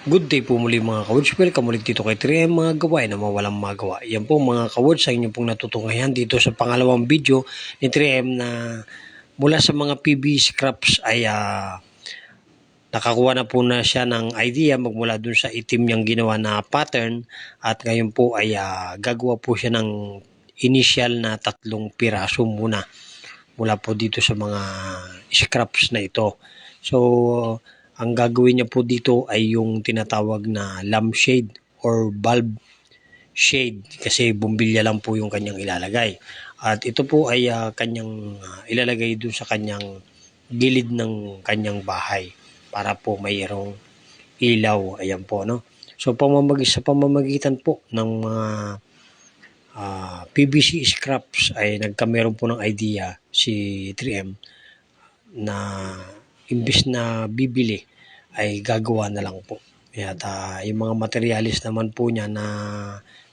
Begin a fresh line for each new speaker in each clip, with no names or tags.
Good day po muli mga kawords. Welcome ulit dito kay 3M mga gawain na mawalang magawa. Yan po mga kawords sa inyo pong natutungayan dito sa pangalawang video ni 3M na mula sa mga PB scraps ay nakakuha na po na siya ng idea magmula dun sa itim niyang ginawa na pattern at ngayon po ay gagawa po siya ng initial na 3 piraso muna po dito sa mga scraps na ito. So ang gagawin niya po dito ay yung tinatawag na lampshade or bulb shade kasi bumbilya lang po yung kanyang ilalagay. At ito po ay kanyang ilalagay dun sa kanyang gilid ng kanyang bahay para po mayroong ilaw. Ayan po, no? So sa pamamagitan po ng mga PVC scraps ay nagkameron po ng idea si 3M na imbis na bibili ay gagawa na lang po. At yung mga materialis naman po niya na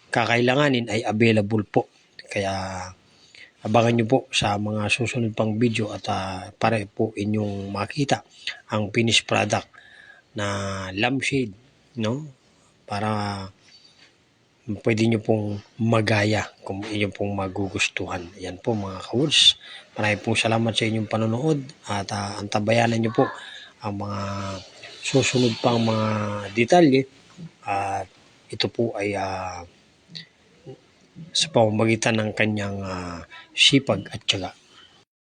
kakailanganin ay available po. Kaya abangan nyo po sa mga susunod pang video at para po inyong makita ang finished product na lampshade, no? Para pwede nyo pong magaya kung inyo pong magugustuhan. Yan po mga kawords. Maraming pong salamat sa inyong panonood at antabayanan nyo po ang mga susunod pang mga detalye at ito po ay sa pamamagitan ng kanyang sipag at tiyaga.